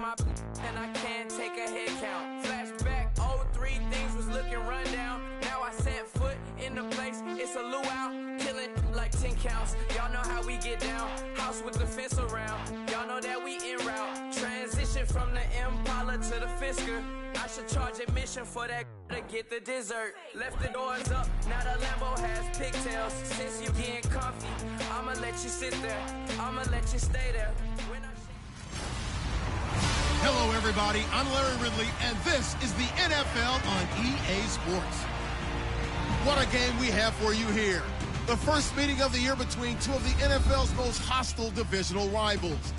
my and I can't take a head count. Flashback, 03, things was looking run down. Now I set foot in the place, it's a luau. Killing like 10 counts, y'all know how we get down. House with the fence around, y'all know that we en route. Transition from the Impala to the Fisker. I should charge admission for that to get the dessert. Left the doors up, now the Lambo has pigtails. Since you getting comfy, I'ma let you sit there, I'ma let you stay there. Hello, everybody. I'm Larry Ridley, and this is the NFL on EA Sports. What a game we have for you here. The first meeting of the year between two of the NFL's most hostile divisional rivals.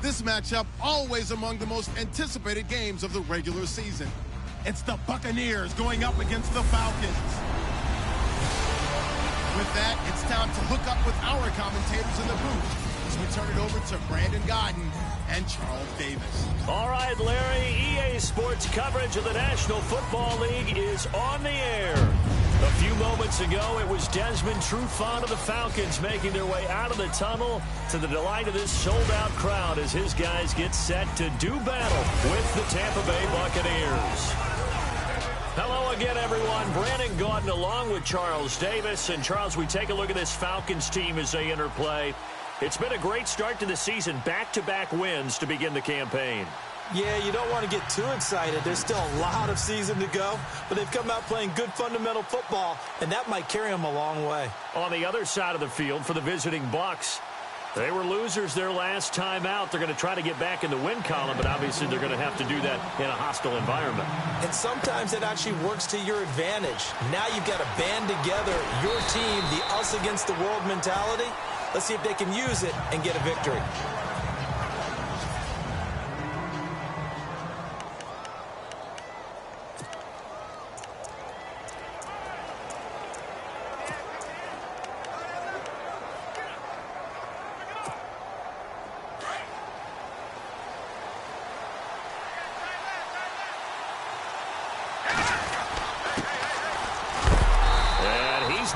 This matchup always among the most anticipated games of the regular season. It's the Buccaneers going up against the Falcons. With that, it's time to hook up with our commentators in the booth as we turn it over to Brandon Godden and Charles Davis. All right, Larry, EA Sports coverage of the National Football League is on the air. A few moments ago, it was Desmond Trufant of the Falcons making their way out of the tunnel to the delight of this sold-out crowd as his guys get set to do battle with the Tampa Bay Buccaneers. Hello again, everyone. Brandon Gaudin along with Charles Davis. And, Charles, we take a look at this Falcons team as they enter play. It's been a great start to the season, back-to-back wins to begin the campaign. Yeah, you don't want to get too excited. There's still a lot of season to go, but they've come out playing good fundamental football, and that might carry them a long way. On the other side of the field for the visiting Bucs, they were losers their last time out. They're going to try to get back in the win column, but obviously they're going to have to do that in a hostile environment. And sometimes it actually works to your advantage. Now you've got to band together your team, the us against the world mentality. Let's see if they can use it and get a victory.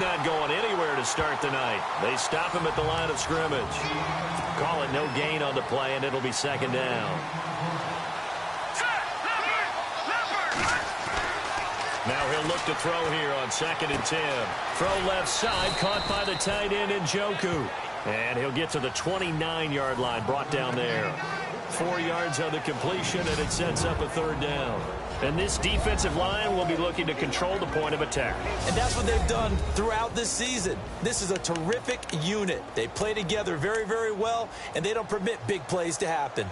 Not going anywhere to start the night. They stop him at the line of scrimmage. Call it no gain on the play, and it'll be second down. Now he'll look to throw here on 2nd and 10. Throw left side, caught by the tight end Njoku. And he'll get to the 29-yard line, brought down there. 4 yards on the completion, and it sets up a third down. And this defensive line will be looking to control the point of attack. And that's what they've done throughout this season. This is a terrific unit. They play together very, very well, and they don't permit big plays to happen.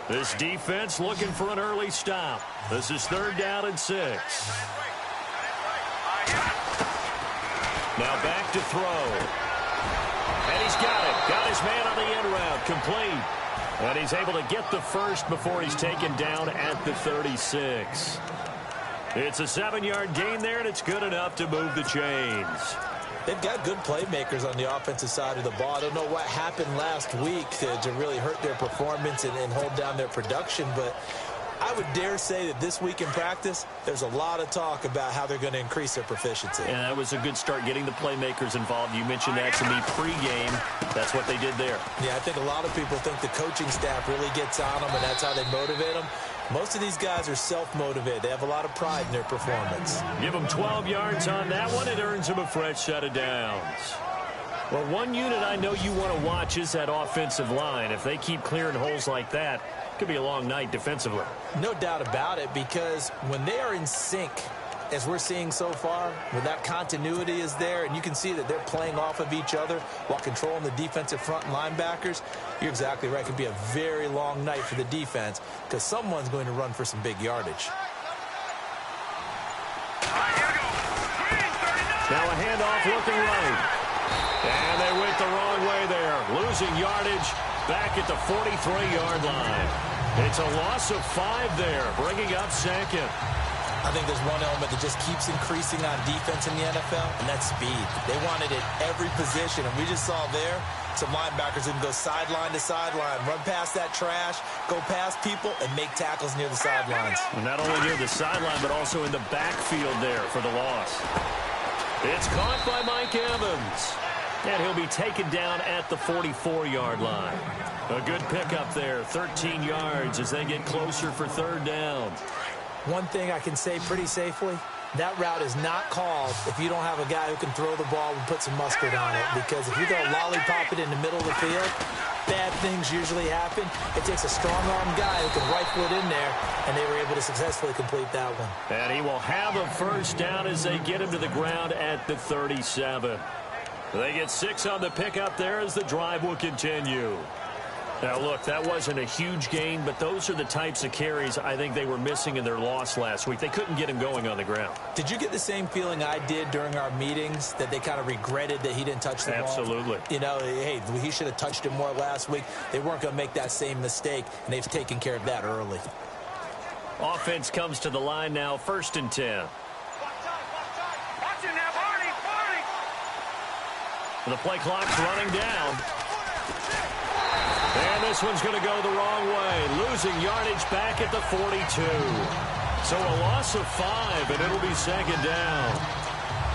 This defense looking for an early stop. This is 3rd down and 6. Now back to throw. And he's got it. Got his man on the end route. Complete. And he's able to get the first before he's taken down at the 36. It's a 7-yard gain there, and it's good enough to move the chains. They've got good playmakers on the offensive side of the ball. I don't know what happened last week to really hurt their performance and hold down their production, but I would dare say that this week in practice, there's a lot of talk about how they're going to increase their proficiency. And that was a good start getting the playmakers involved. You mentioned that to me pregame. That's what they did there. Yeah, I think a lot of people think the coaching staff really gets on them, and that's how they motivate them. Most of these guys are self-motivated. They have a lot of pride in their performance. Give them 12 yards on that one. It earns them a fresh set of downs. Well, one unit I know you want to watch is that offensive line. If they keep clearing holes like that, it could be a long night defensively. No doubt about it, because when they are in sync, as we're seeing so far, when that continuity is there, and you can see that they're playing off of each other while controlling the defensive front and linebackers, you're exactly right. It could be a very long night for the defense because someone's going to run for some big yardage. Now a handoff looking right. And they went the wrong way there. Losing yardage back at the 43-yard line. It's a loss of 5 there, bringing up second. I think there's one element that just keeps increasing on defense in the NFL, and that's speed. They want it at every position, and we just saw there some linebackers who can go sideline to sideline, run past that trash, go past people, and make tackles near the sidelines. And not only near the sideline, but also in the backfield there for the loss. It's caught by Mike Evans. And he'll be taken down at the 44-yard line. A good pickup there, 13 yards as they get closer for third down. One thing I can say pretty safely, that route is not called if you don't have a guy who can throw the ball and put some mustard on it. Because if you go lollipop it in the middle of the field, bad things usually happen. It takes a strong-arm guy who can rifle it in there, and they were able to successfully complete that one. And he will have a first down as they get him to the ground at the 37. They get 6 on the pickup there as the drive will continue. Now, look, that wasn't a huge gain, but those are the types of carries I think they were missing in their loss last week. They couldn't get him going on the ground. Did you get the same feeling I did during our meetings, that they kind of regretted that he didn't touch the ball? Absolutely. You know, hey, he should have touched it more last week. They weren't going to make that same mistake, and they've taken care of that early. Offense comes to the line now, 1st and 10. The play clock's running down. And this one's going to go the wrong way. Losing yardage back at the 42. So a loss of 5, and it'll be 2nd down.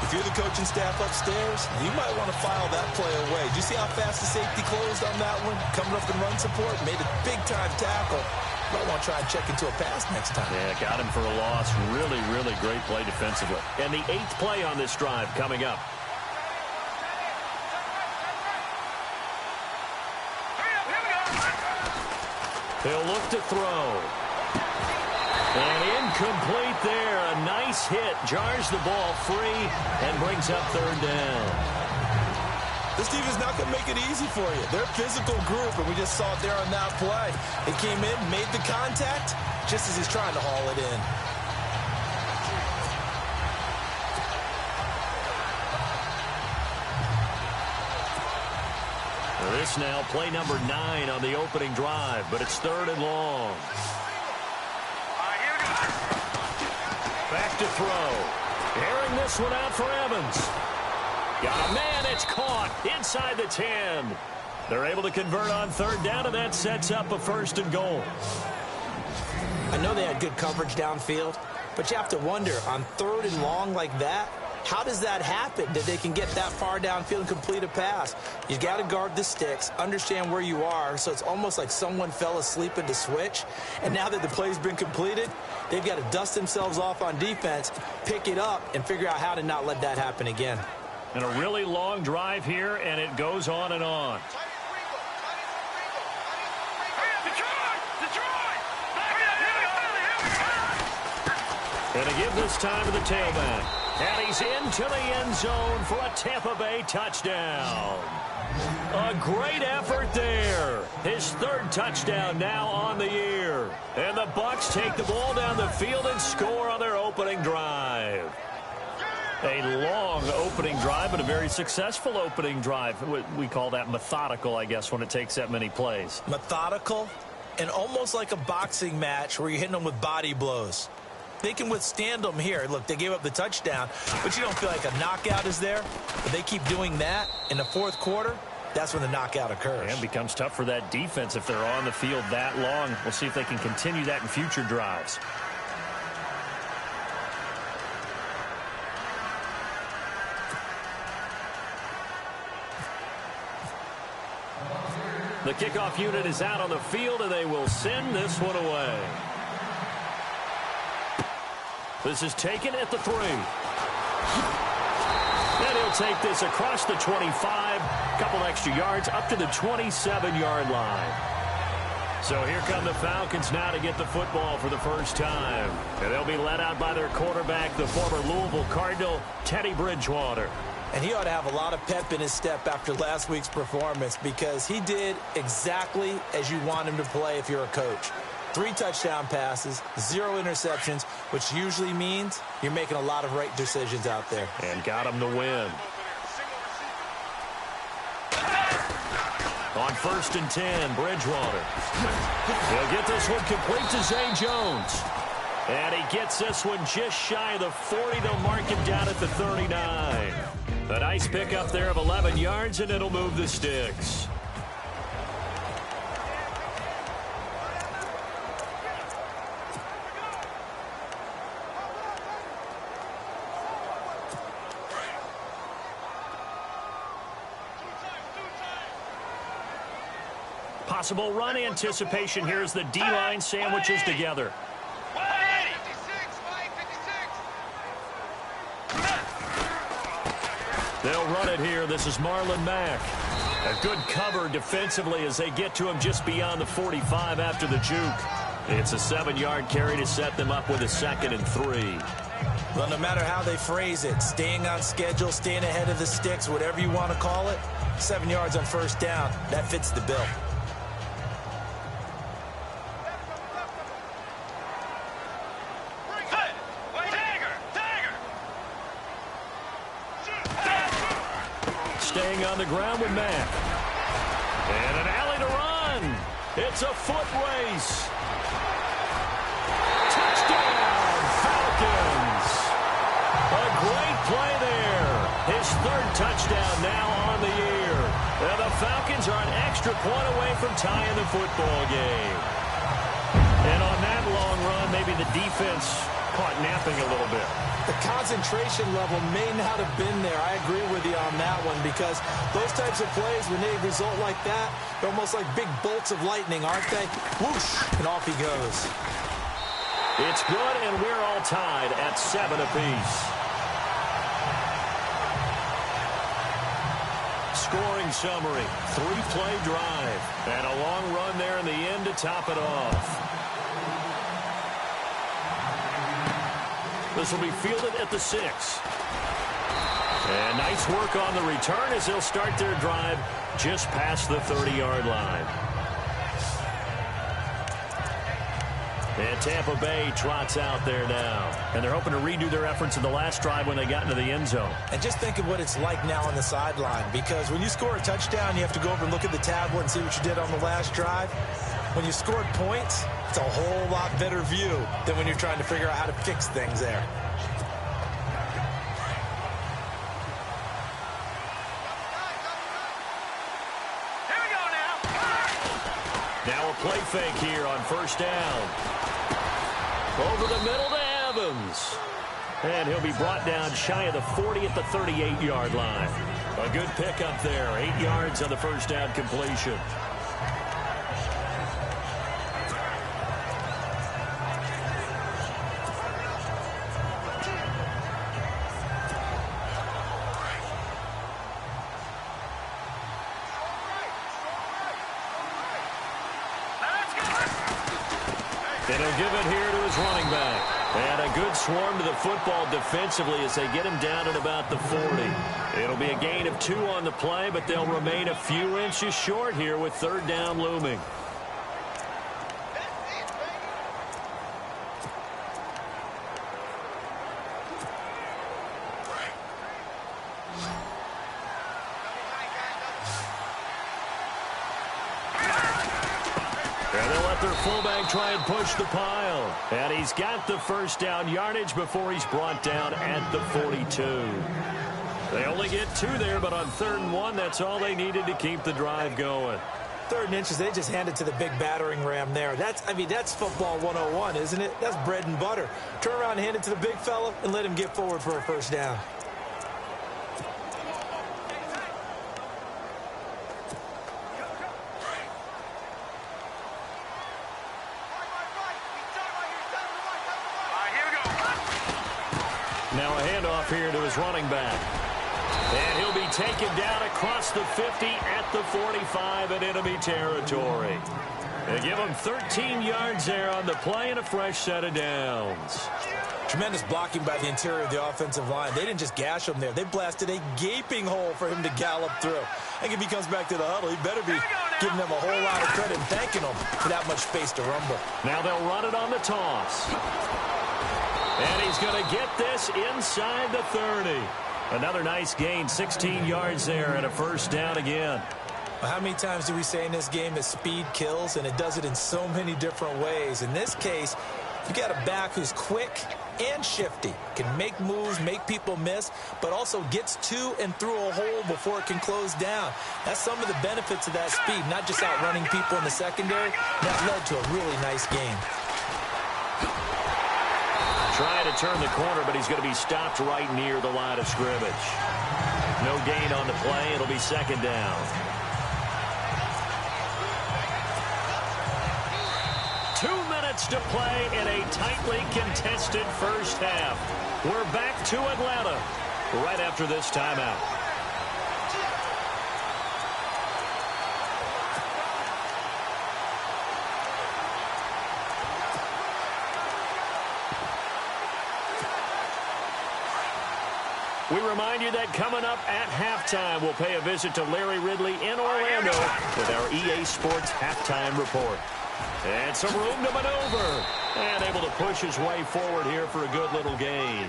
If you're the coaching staff upstairs, you might want to file that play away. Did you see how fast the safety closed on that one? Coming up in run support, made a big-time tackle. Might want to try and check into a pass next time. Yeah, got him for a loss. Really, really great play defensively. And the 8th play on this drive coming up. He'll look to throw. And incomplete there. A nice hit. Jars the ball free and brings up 3rd down. This team is not going to make it easy for you. They're a physical group, and we just saw it there on that play. They came in, made the contact, just as he's trying to haul it in. This now play number 9 on the opening drive, but it's 3rd and long. Back to throw. Airing this one out for Evans. Got a man, it's caught inside the 10. They're able to convert on 3rd down, and that sets up a 1st and goal. I know they had good coverage downfield, but you have to wonder, on 3rd and long like that, how does that happen, that they can get that far downfield and complete a pass? You got to guard the sticks, understand where you are, so it's almost like someone fell asleep in the switch, and now that the play's been completed, they've got to dust themselves off on defense, pick it up, and figure out how to not let that happen again. And a really long drive here, and it goes on and on. And to give this time to the tailback. And he's into the end zone for a Tampa Bay touchdown. A great effort there. His 3rd touchdown now on the year. And the Bucs take the ball down the field and score on their opening drive. A long opening drive, but a very successful opening drive. We call that methodical, I guess, when it takes that many plays. Methodical and almost like a boxing match where you're hitting them with body blows. They can withstand them here. Look, they gave up the touchdown, but you don't feel like a knockout is there. But they keep doing that in the 4th quarter. That's when the knockout occurs. And becomes tough for that defense if they're on the field that long. We'll see if they can continue that in future drives. The kickoff unit is out on the field, and they will send this one away. This is taken at the 3. And he'll take this across the 25. Couple extra yards up to the 27-yard line. So here come the Falcons now to get the football for the first time. And they'll be led out by their quarterback, the former Louisville Cardinal, Teddy Bridgewater. And he ought to have a lot of pep in his step after last week's performance, because he did exactly as you want him to play if you're a coach. 3 touchdown passes, 0 interceptions, which usually means you're making a lot of right decisions out there. And got him to win. On 1st and 10, Bridgewater. He'll get this one complete to Zay Jones. And he gets this one just shy of the 40. They'll mark him down at the 39. A nice pickup there of 11 yards, and it'll move the sticks. Possible run anticipation here as the D-line sandwiches together. They'll run it here. This is Marlon Mack. A good cover defensively as they get to him just beyond the 45 after the juke. It's a 7-yard carry to set them up with a 2nd and 3. Well, no matter how they phrase it, staying on schedule, staying ahead of the sticks, whatever you want to call it, 7 yards on first down, that fits the bill. Staying on the ground with Mack. And an alley to run. It's a foot race. Touchdown, Falcons. A great play there. His 3rd touchdown now on the year. And the Falcons are an extra point away from tying the football game. And on that long run, maybe the defense caught napping a little bit. The concentration level may not have been there. I agree with you on that one because those types of plays, when they result like that, they're almost like big bolts of lightning, aren't they? Whoosh, and off he goes. It's good, and we're all tied at 7 apiece. Scoring summary, 3-play drive, and a long run there in the end to top it off. This will be fielded at the 6. And nice work on the return as they'll start their drive just past the 30-yard line. And Tampa Bay trots out there now. And they're hoping to redo their efforts in the last drive when they got into the end zone. And just think of what it's like now on the sideline. Because when you score a touchdown, you have to go over and look at the tablet and see what you did on the last drive. When you scored points, it's a whole lot better view than when you're trying to figure out how to fix things there. Here we go now. Now a play fake here on first down. Over the middle to Evans. And he'll be brought down shy of the 40 at the 38-yard line. A good pickup there. 8 yards on the first down completion. And he'll give it here to his running back. And a good swarm to the football defensively as they get him down at about the 40. It'll be a gain of 2 on the play, but they'll remain a few inches short here with 3rd down looming. And they'll let their fullback try and push the pile. And he's got the first down yardage before he's brought down at the 42. They only get 2 there, but on 3rd and 1, that's all they needed to keep the drive going. 3rd and inches, they just hand it to the big battering ram there. That's football 101, isn't it? That's bread and butter. Turn around and hand it to the big fella and let him get forward for a first down. Now a handoff here to his running back. And he'll be taken down across the 50 at the 45 in enemy territory. They give him 13 yards there on the play and a fresh set of downs. Tremendous blocking by the interior of the offensive line. They didn't just gash him there. They blasted a gaping hole for him to gallop through. I think if he comes back to the huddle, he better be giving them a whole lot of credit and thanking them for that much space to rumble. Now they'll run it on the toss. And he's going to get this inside the 30. Another nice gain, 16 yards there and a first down again. Well, how many times do we say in this game that speed kills, and it does it in so many different ways? In this case, You got a back who's quick and shifty, can make moves, make people miss, but also gets to and through a hole before it can close down. That's some of the benefits of that speed, not just outrunning people in the secondary. That led to a really nice game. Trying to turn the corner, but he's going to be stopped right near the line of scrimmage. No gain on the play. It'll be second down. 2 minutes to play in a tightly contested first half. We're back to Atlanta right after this timeout. We remind you that coming up at halftime, we'll pay a visit to Larry Ridley in Orlando with our EA Sports Halftime Report. And some room to maneuver. And able to push his way forward here for a good little gain.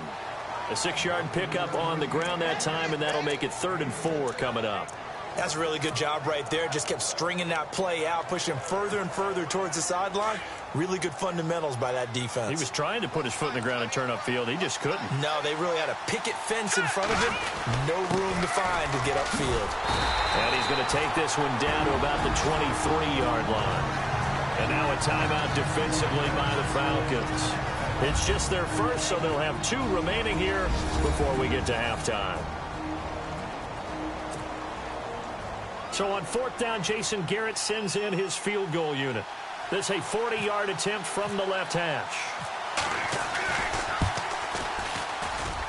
A 6-yard pickup on the ground that time, and that'll make it 3rd and 4 coming up. That's a really good job right there. Just kept stringing that play out, pushing further and further towards the sideline. Really good fundamentals by that defense. He was trying to put his foot in the ground and turn upfield. He just couldn't. No, they really had a picket fence in front of him. No room to find to get upfield. And he's going to take this one down to about the 23-yard line. And now a timeout defensively by the Falcons. It's just their first, so they'll have 2 remaining here before we get to halftime. So on 4th down, Jason Garrett sends in his field goal unit. This a 40-yard attempt from the left hash.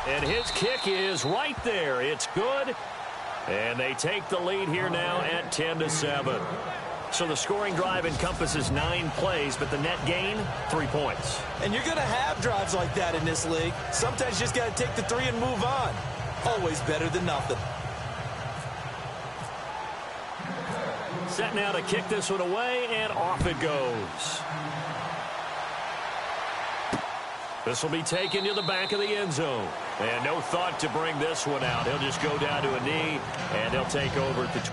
And his kick is right there. It's good. And they take the lead here now at 10-7. So the scoring drive encompasses 9 plays, but the net gain, 3 points. And you're going to have drives like that in this league. Sometimes you just got to take the 3 and move on. Always better than nothing. Set now to kick this one away, and off it goes. This will be taken to the back of the end zone. And no thought to bring this one out. He'll just go down to a knee, and he'll take over at the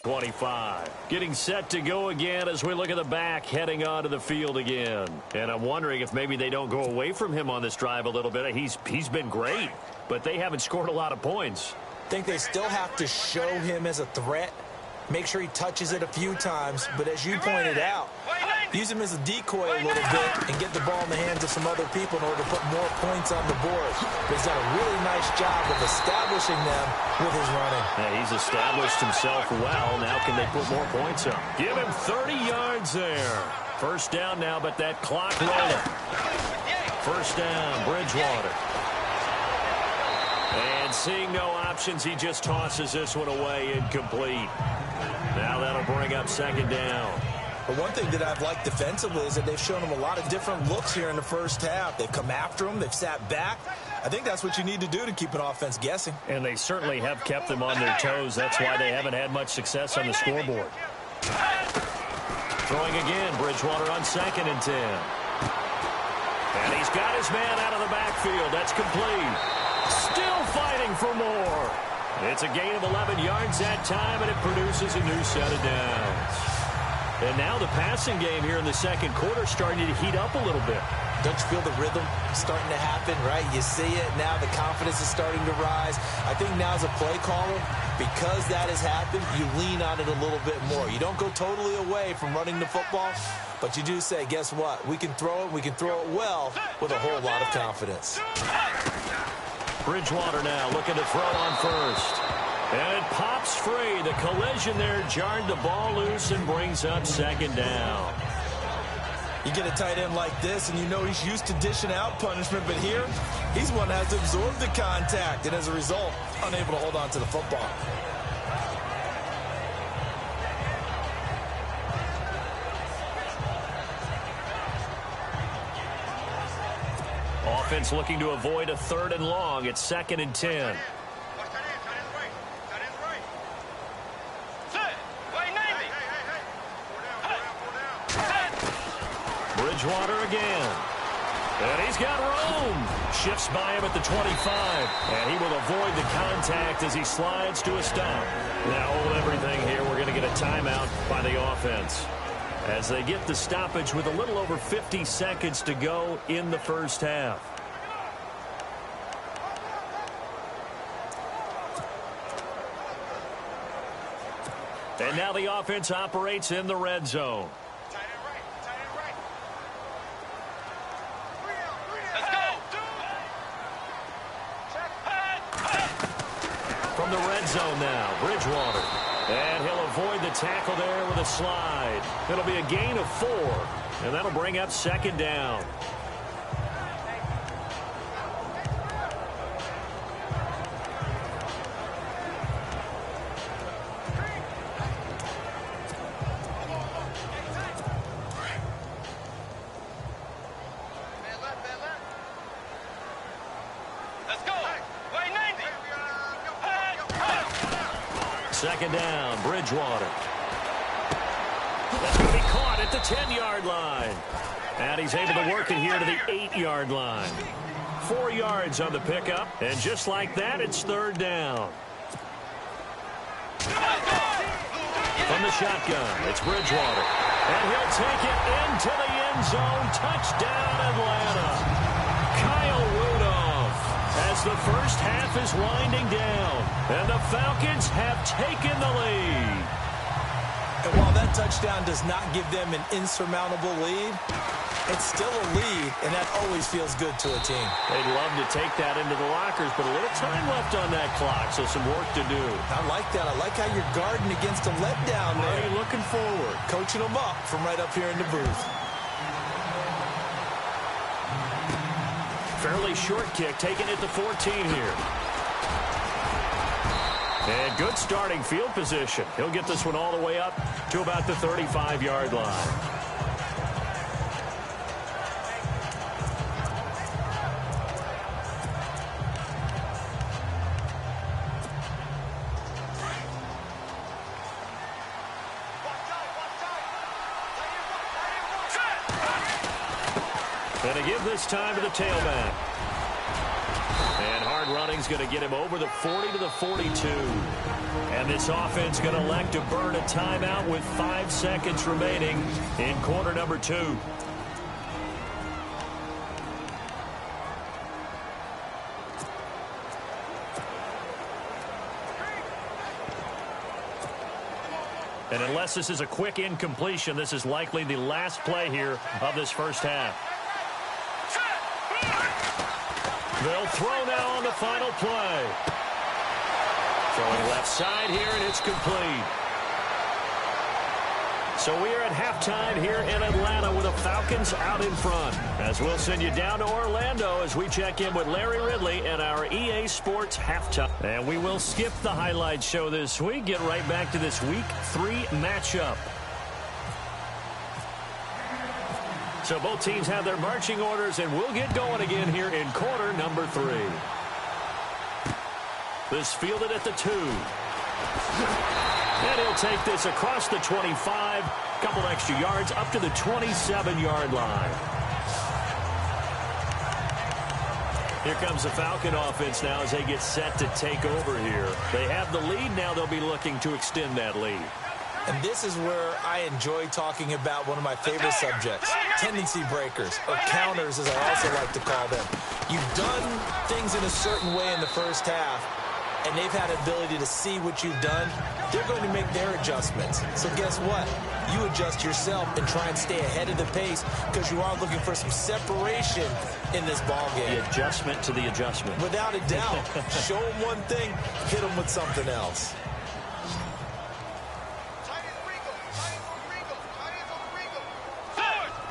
25. Getting set to go again as we look at the back, heading onto the field again. And I'm wondering if maybe they don't go away from him on this drive a little bit. He's been great, but they haven't scored a lot of points. I think they still have to show him as a threat. Make sure he touches it a few times. But as you pointed out, use him as a decoy a little bit and get the ball in the hands of some other people in order to put more points on the board. But he's done a really nice job of establishing them with his running. Yeah, he's established himself well. Now can they put more points up? Give him 30 yards there. First down now, but that clock rolling. First down, Bridgewater. And seeing no options, he just tosses this one away, incomplete. Now that'll bring up second down. But one thing that I've liked defensively is that they've shown him a lot of different looks here in the first half. They've come after him. They've sat back. I think that's what you need to do to keep an offense guessing. And they certainly have kept them on their toes. That's why they haven't had much success on the scoreboard. Throwing again, Bridgewater on 2nd and 10. And he's got his man out of the backfield. That's complete. Still fighting for more. It's a gain of 11 yards that time, and it produces a new set of downs. And now the passing game here in the second quarter starting to heat up a little bit. Don't you feel the rhythm starting to happen, right? You see it now. The confidence is starting to rise. I think now as a play caller, because that has happened, you lean on it a little bit more. You don't go totally away from running the football, but you do say, guess what? We can throw it. We can throw it well with a whole lot of confidence. Bridgewater now looking to throw on first. And it pops free. The collision there jarred the ball loose and brings up second down. You get a tight end like this, and you know he's used to dishing out punishment, but here, he's one that has to absorb the contact, and as a result, unable to hold on to the football. Offense looking to avoid a 3rd and long. It's 2nd and 10. Bridgewater again. And he's got room. Shifts by him at the 25. And he will avoid the contact as he slides to a stop. Now hold everything here. We're going to get a timeout by the offense as they get the stoppage with a little over 50 seconds to go in the first half. And now the offense operates in the red zone. From the red zone now, Bridgewater. And he'll avoid the tackle there with a slide. It'll be a gain of 4, and that'll bring up second down. Second down, Bridgewater. That's going to be caught at the 10-yard line. And he's able to work it here to the 8-yard line. 4 yards on the pickup, and just like that, it's 3rd down. From the shotgun, it's Bridgewater. And he'll take it into the end zone. Touchdown, Atlanta. Kyle Rudolph, as the first half is winding down, and the Falcons have taken the lead. And while that touchdown does not give them an insurmountable lead, it's still a lead, and that always feels good to a team. They'd love to take that into the lockers, but a little time left on that clock, so some work to do. I like that. I like how you're guarding against a letdown there. Already looking forward. Coaching them up from right up here in the booth. Fairly short kick, taking it to 14 here. And good starting field position. He'll get this one all the way up to about the 35-yard line. And to give this time to the tailback. And hard running's going to get him over the 40 to the 42. And this offense going to elect to burn a timeout with 5 seconds remaining in quarter number 2. And unless this is a quick incompletion, this is likely the last play here of this first half. They'll throw now on the final play. Throwing left side here, and it's complete. So we are at halftime here in Atlanta with the Falcons out in front. As we'll send you down to Orlando as we check in with Larry Ridley and our EA Sports halftime. And we will skip the highlight show this week. Get right back to this Week 3 matchup. So both teams have their marching orders, and we'll get going again here in quarter number 3. This fielded at the 2. And he'll take this across the 25, couple extra yards up to the 27-yard line. Here comes the Falcon offense now as they get set to take over here. They have the lead. Now they'll be looking to extend that lead. And this is where I enjoy talking about one of my favorite subjects, tendency breakers, or counters as I also like to call them. You've done things in a certain way in the first half, and they've had an ability to see what you've done. They're going to make their adjustments. So guess what? You adjust yourself and try and stay ahead of the pace because you are looking for some separation in this ball game. The adjustment to the adjustment. Without a doubt. Show them one thing, hit them with something else.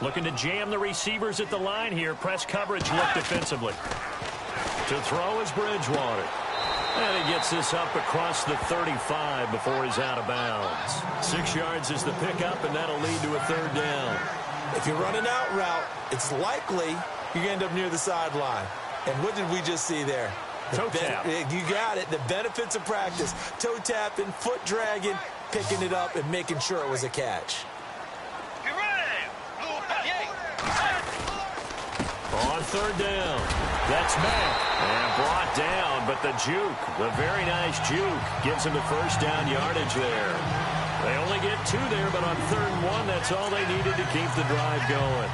Looking to jam the receivers at the line here. Press coverage look defensively. To throw is Bridgewater. And he gets this up across the 35 before he's out of bounds. 6 yards is the pickup, and that'll lead to a third down. If you run an out route, it's likely you're going to end up near the sideline. And what did we just see there? Toe tap. You got it. The benefits of practice. Toe tapping, foot dragging, picking it up, and making sure it was a catch. On third down. That's Mack. And brought down, but the juke, the very nice juke, gives him the first down yardage there. They only get 2 there, but on 3rd and 1, that's all they needed to keep the drive going.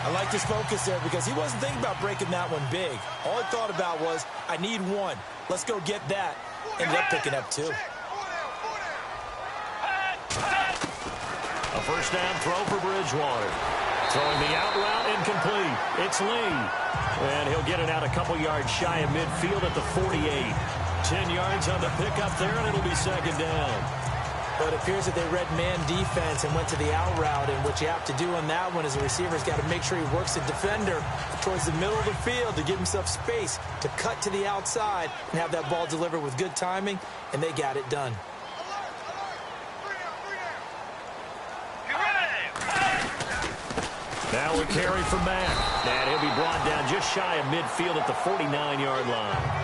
I like his focus there because he wasn't thinking about breaking that one big. All he thought about was, I need 1. Let's go get that. Ended up picking up 2. A first down throw for Bridgewater. Throwing the out route incomplete. It's Lee. And he'll get it out a couple yards shy of midfield at the 48. 10 yards on the pickup there, and it'll be 2nd down. But it appears that they read man defense and went to the out route. And what you have to do on that one is the receiver's got to make sure he works the defender towards the middle of the field to give himself space to cut to the outside and have that ball delivered with good timing, and they got it done. Now a carry for Mack. And he'll be brought down just shy of midfield at the 49-yard line.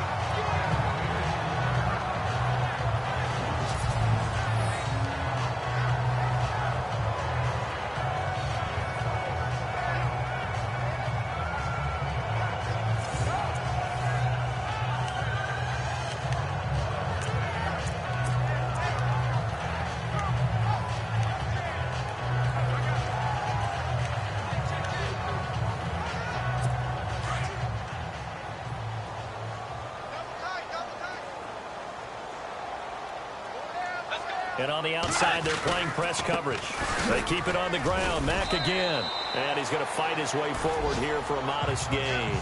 And on the outside, they're playing press coverage. They keep it on the ground. Mack again. And he's going to fight his way forward here for a modest gain.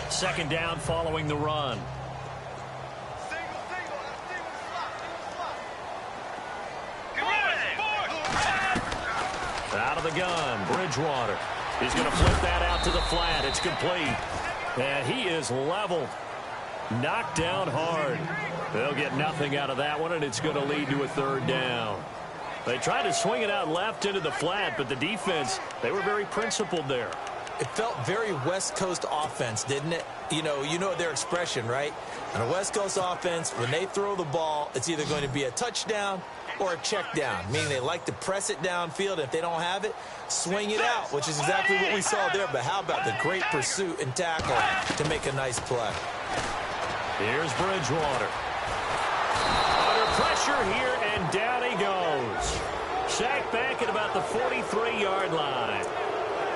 Second down following the run. Out of the gun, Bridgewater. He's going to flip that out to the flat. It's complete. And he is leveled. Knocked down hard. They'll get nothing out of that one, and it's going to lead to a third down. They tried to swing it out left into the flat, but the defense, they were very principled there. It felt very West Coast offense, didn't it? You know their expression, right? On a West Coast offense, when they throw the ball, it's either going to be a touchdown or a check down, meaning they like to press it downfield. If they don't have it, swing it out, which is exactly what we saw there. But how about the great pursuit and tackle to make a nice play? Here's Bridgewater. Under pressure here, and down he goes. Sacked back at about the 43-yard line.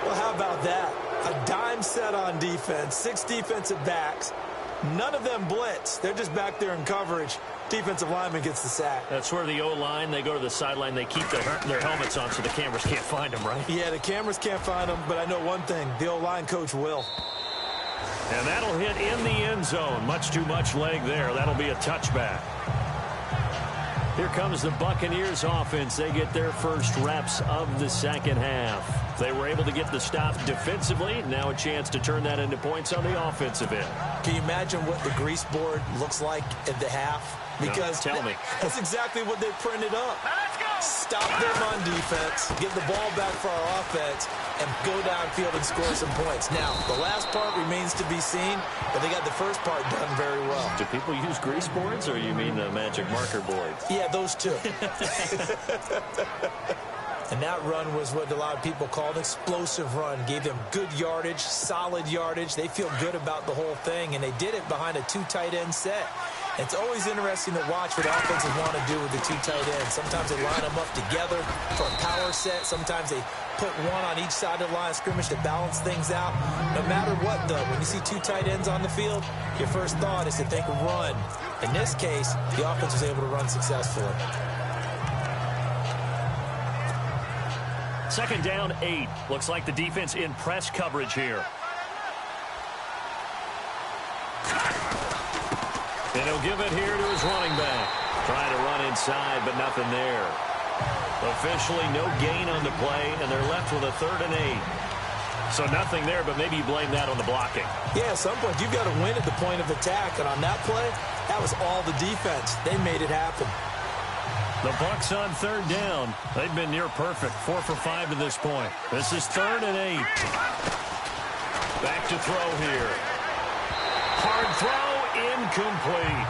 Well, how about that? A dime set on defense, 6 defensive backs. None of them blitz. They're just back there in coverage, defensive lineman gets the sack. That's where the O-line, they go to the sideline, they keep their helmets on so the cameras can't find them, right? Yeah, the cameras can't find them, but I know one thing, the O-line coach will. And that'll hit in the end zone. Much too much leg there. That'll be a touchback. Here comes the Buccaneers offense. They get their first reps of the second half. They were able to get the stop defensively. Now a chance to turn that into points on the offensive end. Can you imagine what the grease board looks like at the half? Because no, tell me. That's exactly what they printed up. Stop them on defense, get the ball back for our offense, and go downfield and score some points. Now, the last part remains to be seen, but they got the first part done very well. Do people use grease boards, or you mean the magic marker boards? Yeah, those two. And that run was what a lot of people call an explosive run. Gave them good yardage, solid yardage. They feel good about the whole thing, and they did it behind a 2 tight end set. It's always interesting to watch what offenses want to do with the 2 tight ends. Sometimes they line them up together for a power set. Sometimes they put one on each side of the line of scrimmage to balance things out. No matter what, though, when you see 2 tight ends on the field, your first thought is to think run. In this case, the offense was able to run successfully. Second down, 8. Looks like the defense in press coverage here. And he'll give it here to his running back. Trying to run inside, but nothing there. Officially no gain on the play, and they're left with a 3rd and 8. So nothing there, but maybe you blame that on the blocking. Yeah, at some point, you've got to win at the point of attack. And on that play, that was all the defense. They made it happen. The Bucs on 3rd down. They've been near perfect. 4 for 5 to this point. This is 3rd and 8. Back to throw here. Hard throw. Incomplete.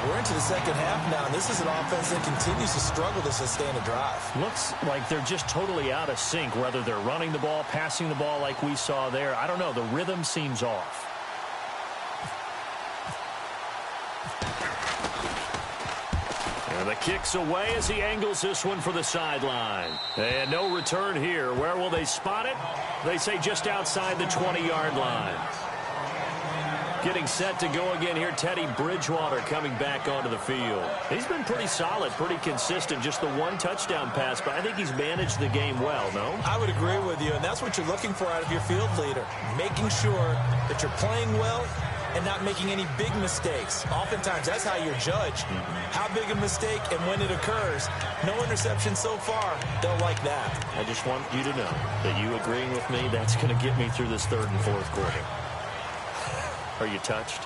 We're into the second half now, and this is an offense that continues to struggle to sustain a drive. Looks like they're just totally out of sync, whether they're running the ball, passing the ball like we saw there. I don't know. The rhythm seems off. And the kick's away as he angles this one for the sideline. And no return here. Where will they spot it? They say just outside the 20-yard line. Getting set to go again here, Teddy Bridgewater coming back onto the field. He's been pretty solid, pretty consistent, just the 1 touchdown pass, but I think he's managed the game well, no? I would agree with you, and that's what you're looking for out of your field leader, making sure that you're playing well and not making any big mistakes. Oftentimes, that's how you're judged. How big a mistake and when it occurs. No interception so far. Don't like that. I just want you to know that you agreeing with me, that's going to get me through this 3rd and 4th quarter. Are you touched?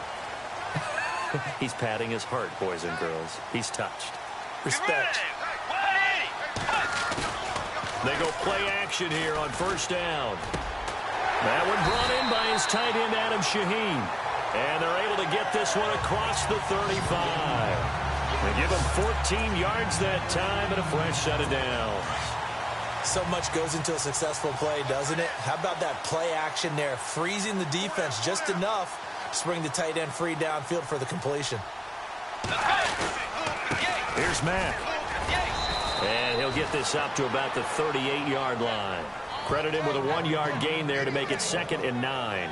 He's patting his heart, boys and girls. He's touched. Respect. They go play action here on 1st down. That one brought in by his tight end, Adam Shaheen. And they're able to get this one across the 35. They give him 14 yards that time and a fresh set of downs. So much goes into a successful play, doesn't it? How about that play action there? Freezing the defense just enough to bring the tight end free downfield for the completion. Here's Matt. And he'll get this up to about the 38-yard line. Credit him with a 1-yard gain there to make it 2nd and 9.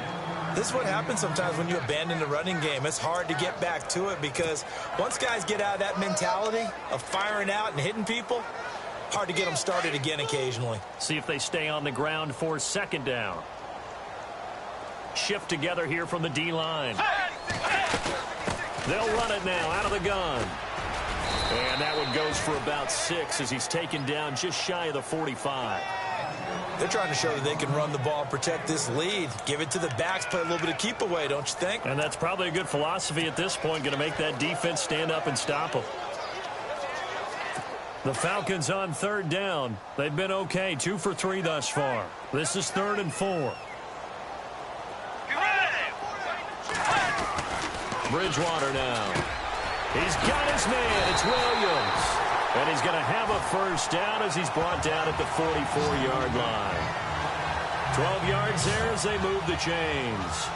This is what happens sometimes when you abandon the running game. It's hard to get back to it because once guys get out of that mentality of firing out and hitting people, hard to get them started again occasionally. See if they stay on the ground for 2nd down. Shift together here from the D-line. They'll run it now out of the gun. And that one goes for about 6 as he's taken down just shy of the 45. They're trying to show that they can run the ball and protect this lead. Give it to the backs, play a little bit of keep away, don't you think? And that's probably a good philosophy at this point, going to make that defense stand up and stop them. The Falcons on 3rd down. They've been okay, 2 for 3 thus far. This is 3rd and 4. Bridgewater now. He's got his man. It's Williams. And he's going to have a first down as he's brought down at the 44-yard line. 12 yards there as they move the chains.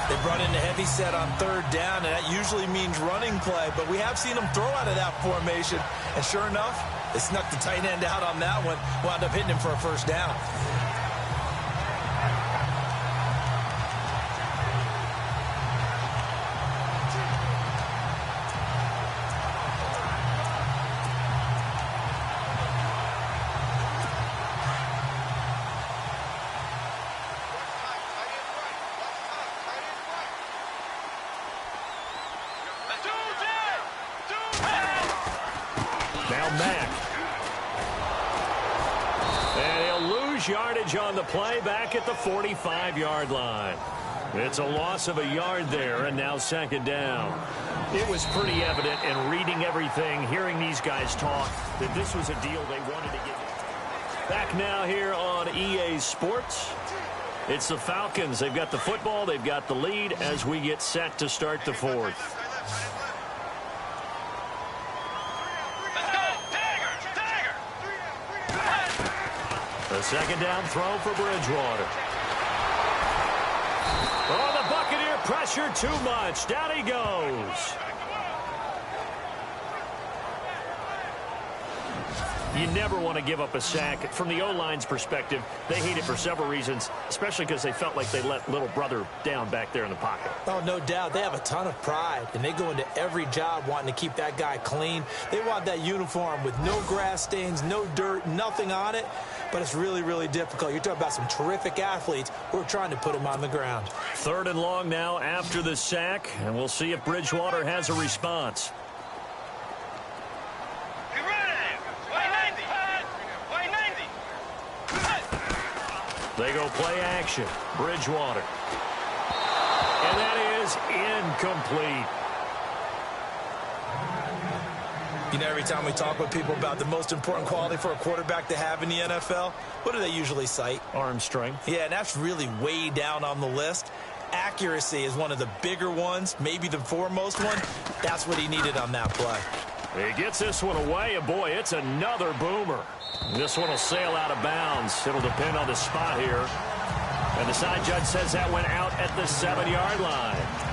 They brought in the heavy set on 3rd down, and that usually means running play, but we have seen them throw out of that formation. And sure enough, they snuck the tight end out on that one, wound up hitting him for a first down. lose yardage on the play back at the 45-yard line. It's a loss of a yard there, and now second down. It was pretty evident in reading everything, hearing these guys talk, that this was a deal they wanted to get. Back now here on EA Sports. It's the Falcons. They've got the football. They've got the lead as we get set to start the fourth. The second down throw for Bridgewater. Oh, the Buccaneer pressure too much. Down he goes. You never want to give up a sack. From the O-line's perspective, they hate it for several reasons, especially because they felt like they let little brother down back there in the pocket. Oh, no doubt. They have a ton of pride, and they go into every job wanting to keep that guy clean. They want that uniform with no grass stains, no dirt, nothing on it, but it's really, really difficult. You're talking about some terrific athletes who are trying to put him on the ground. Third and long now after the sack, and we'll see if Bridgewater has a response. They go play action. Bridgewater. And that is incomplete. You know, every time we talk with people about the most important quality for a quarterback to have in the NFL, what do they usually cite? Arm strength. Yeah, and that's really way down on the list. Accuracy is one of the bigger ones, maybe the foremost one. That's what he needed on that play. He gets this one away, and boy, it's another boomer. This one will sail out of bounds. It'll depend on the spot here. And the side judge says that went out at the 7-yard line.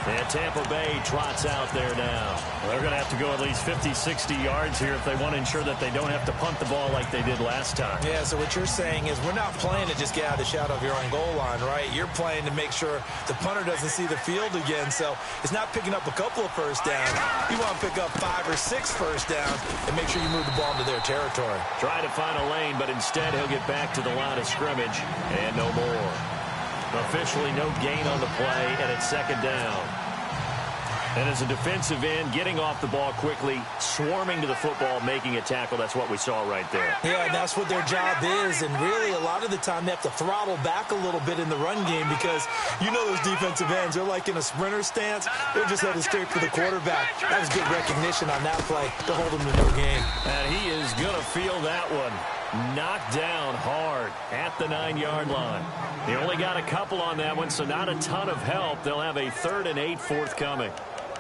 And Tampa Bay trots out there now. They're going to have to go at least 50, 60 yards here if they want to ensure that they don't have to punt the ball like they did last time. Yeah, so what you're saying is we're not playing to just get out of the shadow of your own goal line, right? You're playing to make sure the punter doesn't see the field again. So it's not picking up a couple of first downs. You want to pick up 5 or 6 first downs and make sure you move the ball into their territory. Try to find a lane, but instead he'll get back to the line of scrimmage and no more. Officially no gain on the play, and it's second down. And as a defensive end, getting off the ball quickly, swarming to the football, making a tackle, that's what we saw right there. Yeah, and that's what their job is. And really, a lot of the time, they have to throttle back a little bit in the run game because you know those defensive ends, they're like in a sprinter stance. They're just headed straight for the quarterback. That was good recognition on that play to hold him to no gain. And he is going to feel that one. Knocked down hard at the 9-yard line. They only got a couple on that one, so not a ton of help. They'll have a 3rd and 8 forthcoming.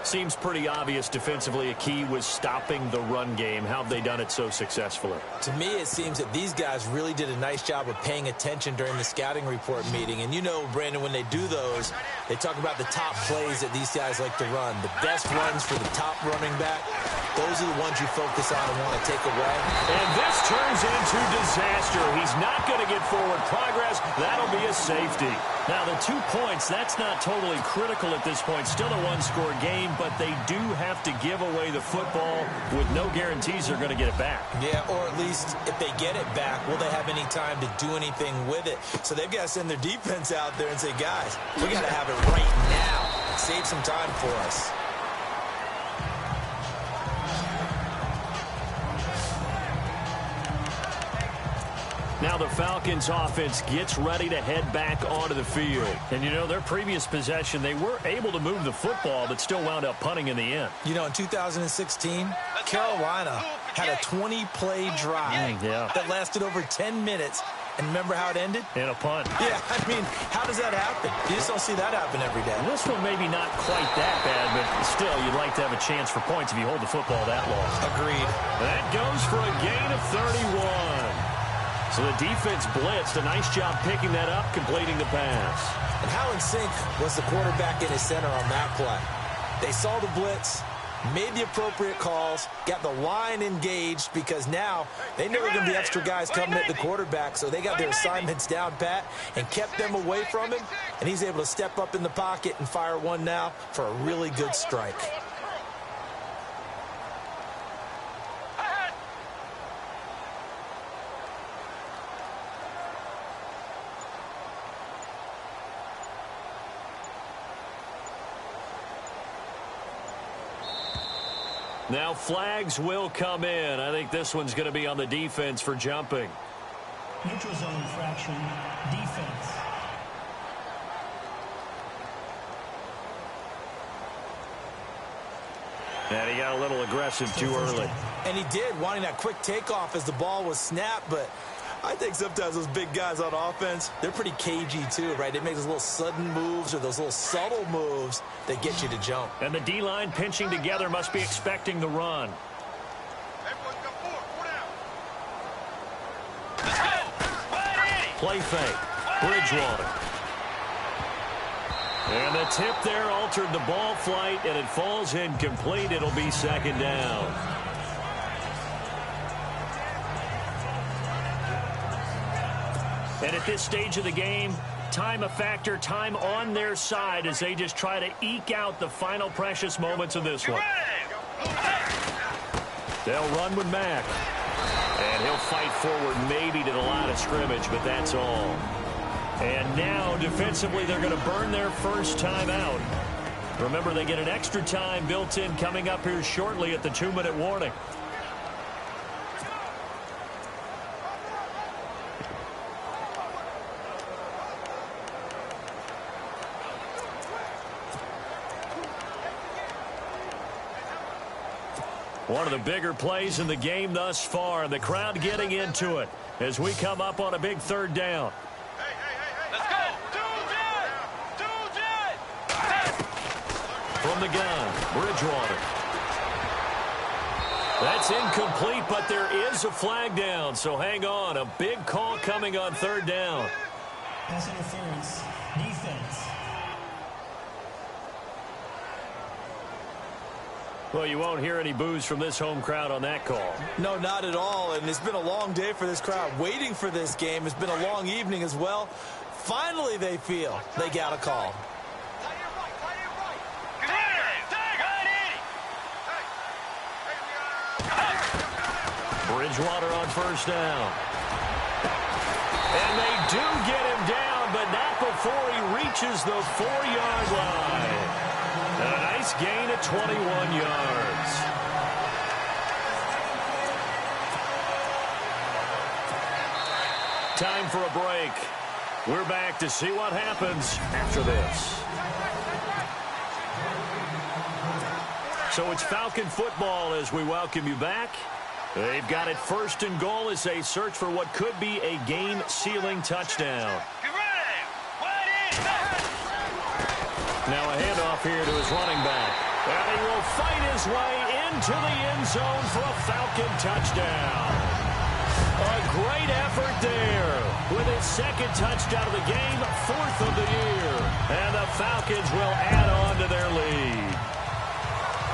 Seems pretty obvious defensively a key was stopping the run game. How have they done it so successfully? To me, it seems that these guys really did a nice job of paying attention during the scouting report meeting. And you know, Brandon, when they do those, they talk about the top plays that these guys like to run. The best runs for the top running back. Those are the ones you focus on and want to take away. And this turns into disaster. He's not going to get forward progress. That'll be a safety. Now, the 2 points, that's not totally critical at this point. Still a one-score game, but they do have to give away the football with no guarantees they're going to get it back. Yeah, or at least if they get it back, will they have any time to do anything with it? So they've got to send their defense out there and say, guys, we got to have it right now. Save some time for us. Now the Falcons offense gets ready to head back onto the field. And, you know, their previous possession, they were able to move the football, but still wound up punting in the end. You know, in 2016, Carolina had a 20-play drive that lasted over 10 minutes. And remember how it ended? In a punt. Yeah, I mean, how does that happen? You just don't see that happen every day. This one maybe not quite that bad, but still, you'd like to have a chance for points if you hold the football that long. Agreed. That goes for a gain of 31. So the defense blitzed. A nice job picking that up, completing the pass. And how in sync was the quarterback and his center on that play? They saw the blitz, made the appropriate calls, got the line engaged because now they know there are going to be extra guys coming at the quarterback, so they got their assignments down pat and kept them away from him, and he's able to step up in the pocket and fire one now for a really good strike. Now flags will come in. I think this one's going to be on the defense for jumping. Neutral zone infraction, defense. And he got a little aggressive too early. And he did, wanting that quick takeoff as the ball was snapped, but I think sometimes those big guys on offense, they're pretty cagey too, right? They make those little sudden moves or those little subtle moves that get you to jump. And the D-line pinching together must be expecting the run. Play fake. Bridgewater. And the tip there altered the ball flight, and it falls incomplete. It'll be second down. And at this stage of the game, time a factor, time on their side as they just try to eke out the final precious moments of this one. They'll run with Mack. And he'll fight forward maybe to the line of scrimmage, but that's all. And now, defensively, they're going to burn their first time out. Remember, they get an extra time built in coming up here shortly at the 2-minute warning. One of the bigger plays in the game thus far, and the crowd getting into it as we come up on a big third down. Let's go! From the gun, Bridgewater. That's incomplete, but there is a flag down, so hang on. A big call coming on third down. Pass interference, defense. Well, you won't hear any boos from this home crowd on that call. No, not at all, and it's been a long day for this crowd. Waiting for this game. It's been a long evening as well. Finally, they feel they got a call. Bridgewater on first down. And they do get him down, but not before he reaches the 4-yard line. And a nice gain of 21 yards. Time for a break. We're back to see what happens after this. So it's Falcon football as we welcome you back. They've got it first and goal as they search for what could be a game-sealing touchdown. Now a handoff here to his running back. And he will fight his way into the end zone for a Falcon touchdown. A great effort there with his second touchdown of the game, 4th of the year. And the Falcons will add on to their lead.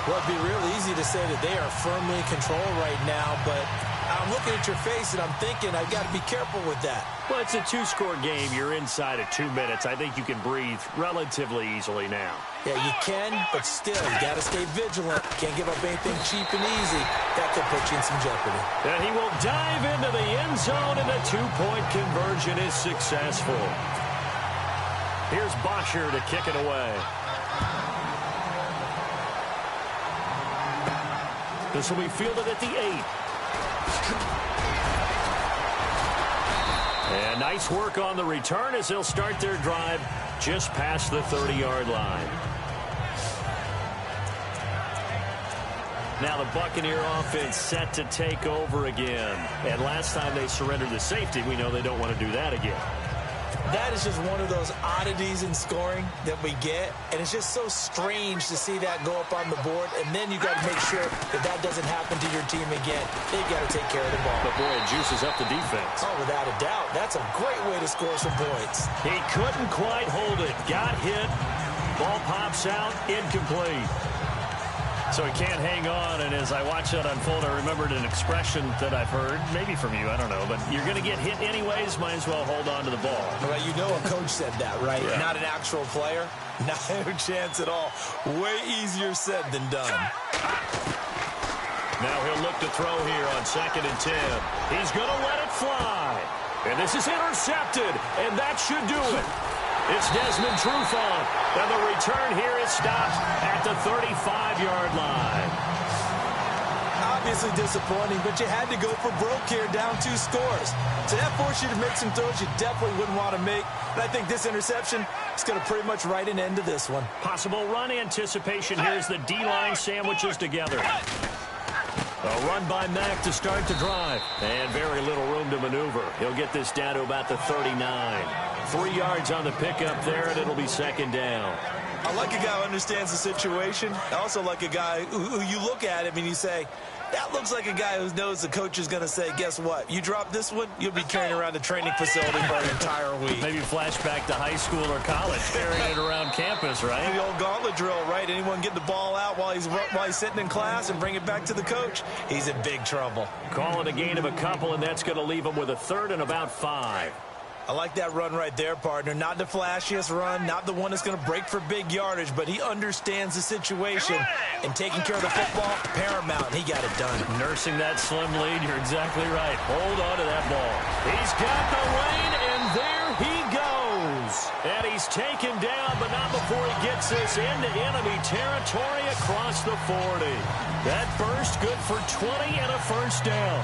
Well, it'd be real easy to say that they are firmly in control right now, but I'm looking at your face and I'm thinking I've got to be careful with that. Well, it's a 2-score game. You're inside of 2 minutes. I think you can breathe relatively easily now. Yeah, you can, but still, you got to stay vigilant. Can't give up anything cheap and easy. That could put you in some jeopardy. And he will dive into the end zone, and the 2-point conversion is successful. Here's Bosher to kick it away. This will be fielded at the 8. And nice work on the return as they'll start their drive just past the 30-yard line. Now the Buccaneer offense set to take over again. And last time they surrendered the safety, we know they don't want to do that again. That is just one of those oddities in scoring that we get, and it's just so strange to see that go up on the board, and then you got to make sure that that doesn't happen to your team again. They've got to take care of the ball. But boy, it juices up the defense. Oh, without a doubt. That's a great way to score some points. He couldn't quite hold it. Got hit. Ball pops out. Incomplete. So he can't hang on, and as I watch that unfold, I remembered an expression that I've heard, maybe from you, I don't know, but you're going to get hit anyways, might as well hold on to the ball. Well, you know a coach said that, right? Yeah. Not an actual player. Not a chance at all. Way easier said than done. Now he'll look to throw here on 2nd and 10. He's going to let it fly. And this is intercepted, and that should do it. It's Desmond Trufant, and the return here is stopped at the 35-yard line. obviously disappointing, but you had to go for broke here, down 2 scores. So that forced you to make some throws you definitely wouldn't want to make. And I think this interception is going to pretty much write an end to this one. Possible run anticipation here as the D-line sandwiches together. A run by Mack to start the drive. And very little room to maneuver. He'll get this down to about the 39. 3 yards on the pickup there, and it'll be second down. I like a guy who understands the situation. I also like a guy who you look at him and you say, that looks like a guy who knows the coach is going to say, guess what? You drop this one, you'll be carrying around the training facility for an entire week. Maybe flashback to high school or college, carrying it around campus, right? The old gauntlet drill, right? Anyone get the ball out while he's sitting in class and bring it back to the coach, he's in big trouble. Call it a gain of a couple, and that's going to leave him with a 3rd and about 5. I like that run right there, partner. Not the flashiest run, not the one that's going to break for big yardage, but he understands the situation. And taking care of the football, paramount, and he got it done. Nursing that slim lead, you're exactly right. Hold on to that ball. He's got the lane, and there he goes. And he's taken down, but not before he gets this into enemy territory across the 40. That burst good for 20 and a first down.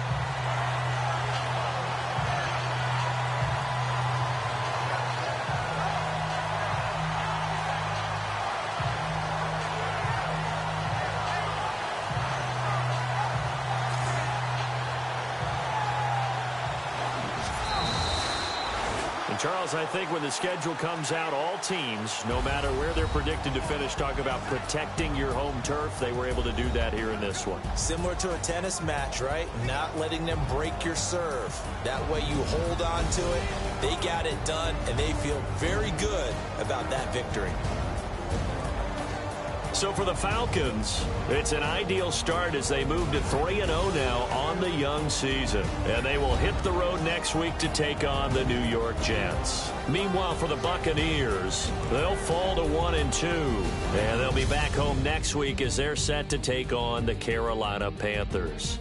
Charles, I think when the schedule comes out, all teams, no matter where they're predicted to finish, talk about protecting your home turf. They were able to do that here in this one. Similar to a tennis match, right? Not letting them break your serve. That way you hold on to it. They got it done, and they feel very good about that victory. So for the Falcons, it's an ideal start as they move to 3-0 now on the young season. And they will hit the road next week to take on the New York Jets. Meanwhile, for the Buccaneers, they'll fall to 1-2. And they'll be back home next week as they're set to take on the Carolina Panthers.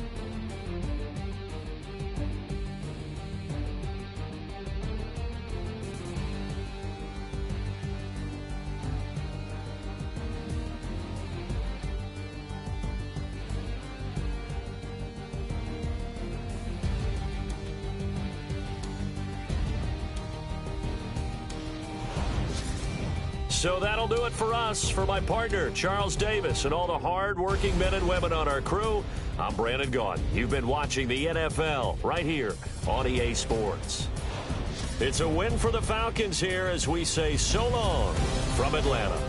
So that'll do it for us. For my partner, Charles Davis, and all the hard-working men and women on our crew, I'm Brandon Gaudin. You've been watching the NFL right here on EA Sports. It's a win for the Falcons here as we say so long from Atlanta.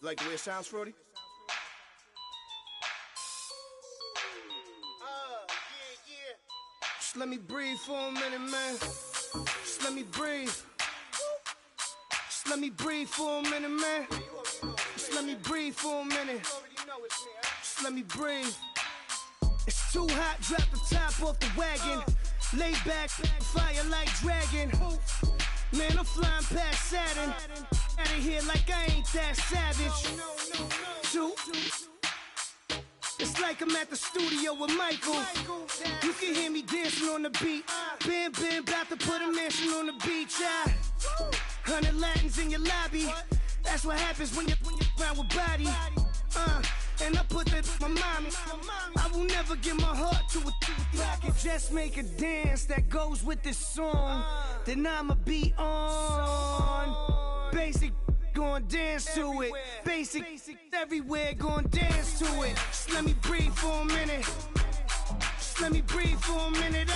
like the way it sounds, Frody? Just let me breathe for a minute, man. Just let me breathe. Just let me breathe for a minute, man. Just let me breathe for a minute. Just let me breathe. It's too hot, drop the top off the wagon. Lay back, fire like dragon. Man, I'm flying past Saturn. Out of here like I ain't that savage. Two. It's like I'm at the studio with Michael. You can hear me dancing on the beat. Bam, bam, about to put a mansion on the beach. 100 Latins in your lobby. That's what happens when you're around with body. And I put that in my mommy. I will never give my heart to a I can just make a dance that goes with this song. Then I'ma be on. Basic, gon' dance to it. Basic, everywhere, gon' dance to it. Just let me breathe for a minute. Just let me breathe for a minute.